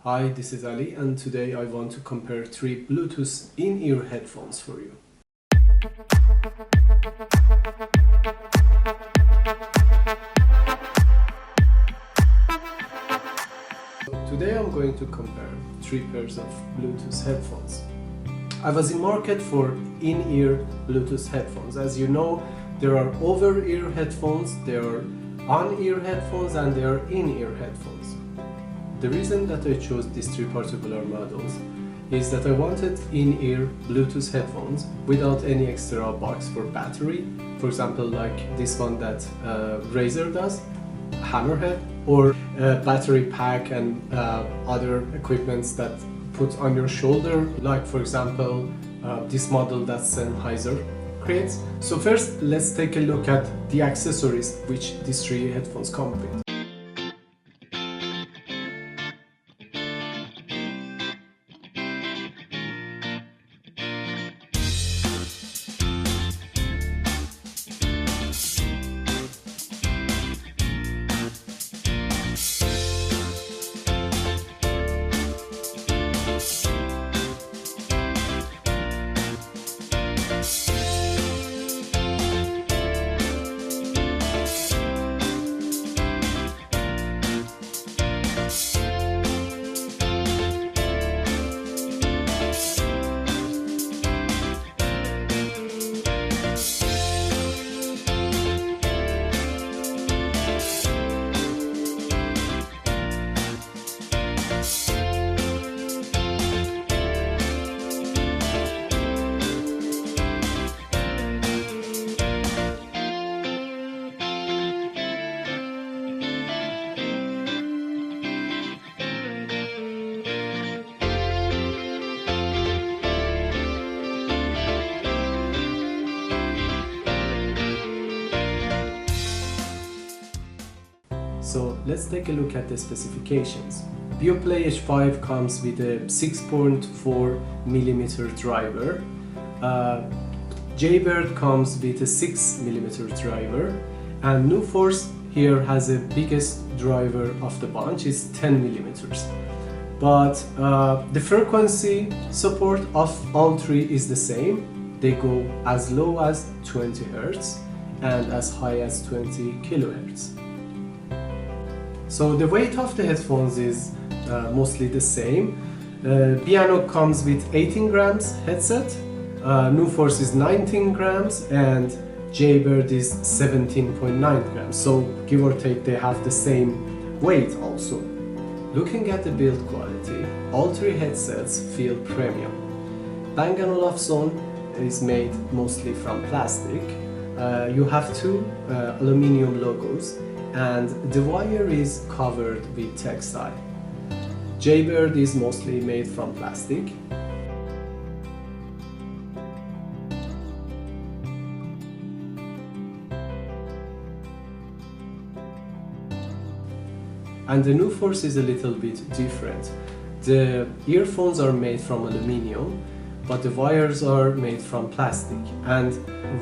Hi, this is Ali, and today I want to compare three Bluetooth in-ear headphones for you. Today I'm going to compare three pairs of Bluetooth headphones. I was in market for in-ear Bluetooth headphones. As you know, there are over-ear headphones, there are on-ear headphones, and there are in-ear headphones. The reason that I chose these three particular models is that I wanted in-ear Bluetooth headphones without any extra box for battery. For example, like this one that Razer does, Hammerhead, or a battery pack and other equipments that put on your shoulder, like for example this model that Sennheiser creates. So first, let's take a look at the accessories which these three headphones come with. So let's take a look at the specifications. Beoplay H5 comes with a 6.4mm driver. Jaybird comes with a 6mm driver, and Nueforce here has the biggest driver of the bunch, is 10mm. But the frequency support of all three is the same. They go as low as 20 Hz and as high as 20 kHz. So the weight of the headphones is mostly the same. Piano comes with 18 grams headset, Nueforce is 19 grams, and Jaybird is 17.9 grams. So give or take, they have the same weight also. Looking at the build quality, all three headsets feel premium. Bang & Olufsen is made mostly from plastic. You have two aluminium logos, and the wire is covered with textile. Jaybird is mostly made from plastic. And the Nueforce is a little bit different. The earphones are made from aluminium, but the wires are made from plastic. And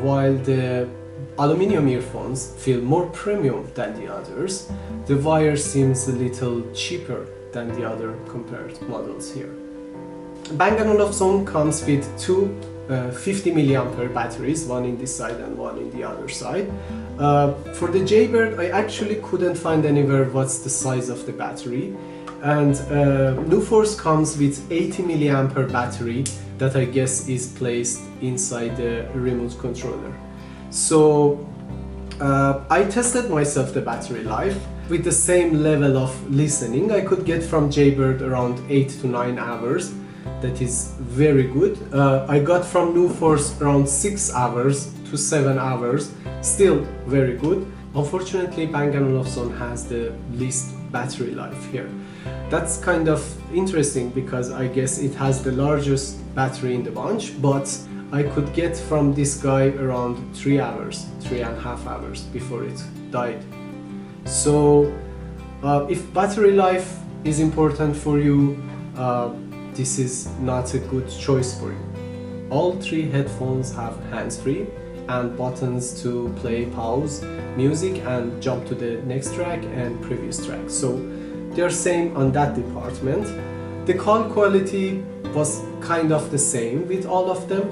while the aluminium earphones feel more premium than the others, the wire seems a little cheaper than the other compared models here. Bang & Olufsen comes with two 50 mAh batteries, one in this side and one in the other side. For the Jaybird, I actually couldn't find anywhere what's the size of the battery, and Nueforce comes with 80 mAh battery that I guess is placed inside the remote controller. So I tested myself the battery life. With the same level of listening, I could get from Jaybird around 8 to 9 hours. That is very good. I got from Nueforce around 6 hours to 7 hours, still very good. Unfortunately, Bang & Olufsen has the least battery life here. That's kind of interesting because I guess it has the largest battery in the bunch, but I could get from this guy around 3 hours, 3.5 hours before it died. So if battery life is important for you, this is not a good choice for you. All three headphones have hands-free and buttons to play, pause music and jump to the next track and previous track. So they're same on that department. The call quality was kind of the same with all of them.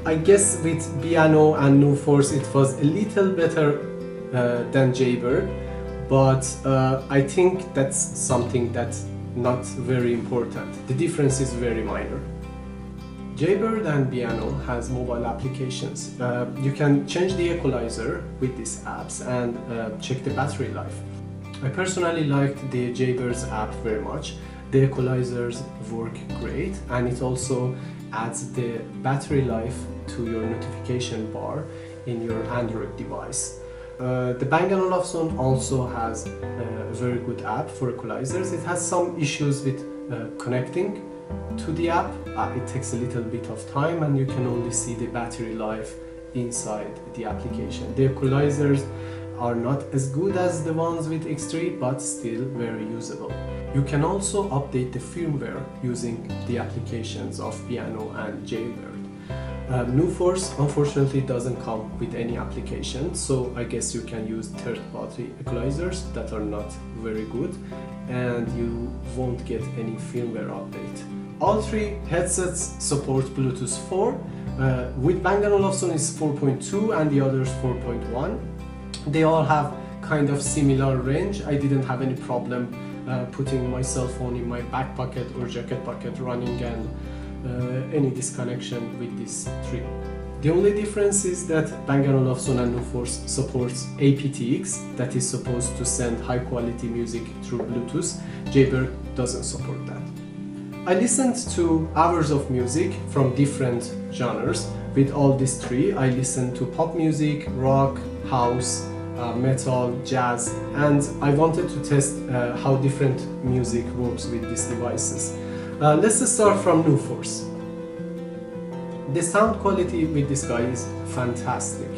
I guess with Piano and Nueforce it was a little better than Jaybird, but I think that's something that's not very important. The difference is very minor. Jaybird and Piano has mobile applications. You can change the equalizer with these apps and check the battery life. I personally liked the Jaybird's app very much. The equalizers work great, and it also adds the battery life to your notification bar in your Android device. The Bang & Olufsen also has a very good app for equalizers. It has some issues with connecting to the app. It takes a little bit of time and you can only see the battery life inside the application. The equalizers are not as good as the ones with X3, but still very usable. You can also update the firmware using the applications of Piano and Jaybird. Nueforce unfortunately doesn't come with any application, so I guess you can use third-party equalizers that are not very good and you won't get any firmware update. All three headsets support Bluetooth 4. With Bang & Olufsen is 4.2 and the others 4.1. They all have kind of similar range. I didn't have any problem putting my cell phone in my back pocket or jacket pocket running and any disconnection with these three. The only difference is that Bang & Olufsen and Nueforce supports aptX, that is supposed to send high quality music through Bluetooth. Jaybird doesn't support that. I listened to hours of music from different genres. With all these three, I listened to pop music, rock, house, metal, jazz, and I wanted to test how different music works with these devices. Let's start from Nueforce. The sound quality with this guy is fantastic.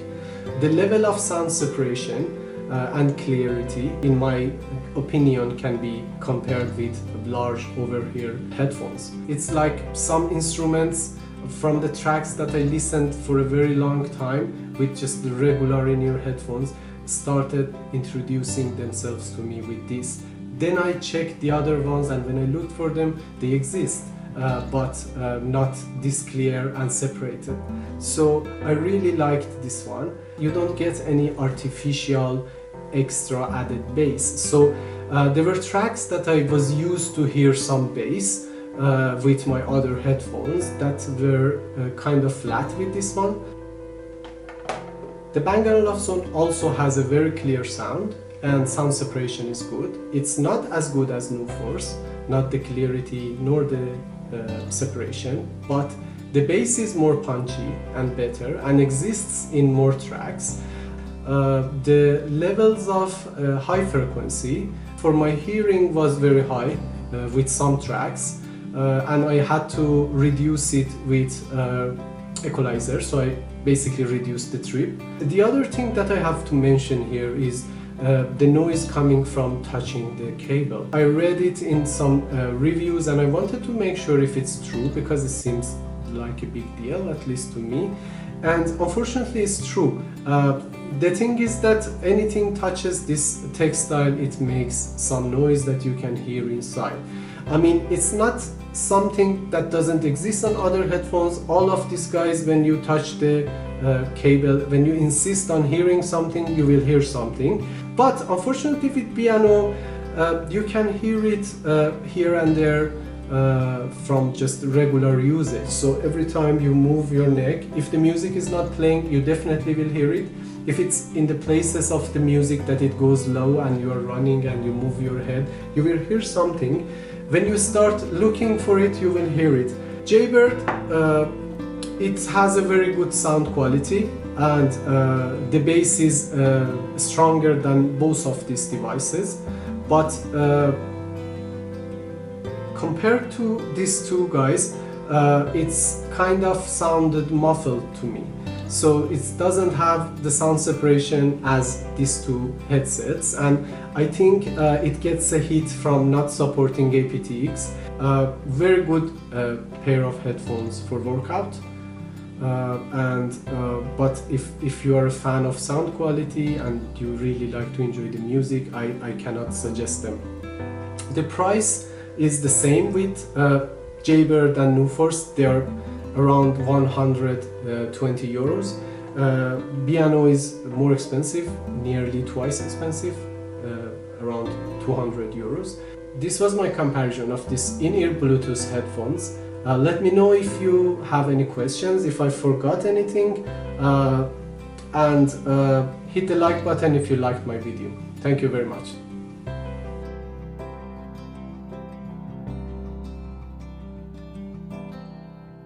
The level of sound separation and clarity, in my opinion, can be compared with large over-ear headphones. It's like some instruments from the tracks that I listened for a very long time with just the regular in-ear headphones started introducing themselves to me with this. Then I checked the other ones, and when I looked for them, they exist, but not this clear and separated. So I really liked this one. You don't get any artificial extra added bass. So there were tracks that I was used to hear some bass with my other headphones that were kind of flat with this one. The Bang & Olufsen also has a very clear sound and sound separation is good. It's not as good as Nueforce, not the clarity nor the separation, but the bass is more punchy and better and exists in more tracks. The levels of high frequency for my hearing was very high with some tracks, and I had to reduce it with equalizer, so I basically reduced the trip. The other thing that I have to mention here is the noise coming from touching the cable. I read it in some reviews and I wanted to make sure if it's true, because it seems like a big deal, at least to me, and unfortunately it's true. The thing is that anything touches this textile, it makes some noise that you can hear inside. I mean, it's not something that doesn't exist on other headphones. All of these guys, when you touch the cable, when you insist on hearing something, you will hear something. But unfortunately with Piano, you can hear it here and there from just regular usage. So every time you move your neck, if the music is not playing, you definitely will hear it. If it's in the places of the music that it goes low and you are running and you move your head, you will hear something. When you start looking for it, you will hear it. Jaybird, it has a very good sound quality, and the bass is stronger than both of these devices. But compared to these two guys, it's kind of sounded muffled to me. So it doesn't have the sound separation as these two headsets, and I think it gets a hit from not supporting aptX. Very good pair of headphones for workout, but if you are a fan of sound quality and you really like to enjoy the music, I cannot suggest them. The price is the same with Jaybird and Nueforce. They are around 120 euros. B&O is more expensive, nearly twice expensive, around 200 euros. This was my comparison of this in-ear Bluetooth headphones. Let me know if you have any questions, if I forgot anything, and hit the like button if you liked my video. Thank you very much.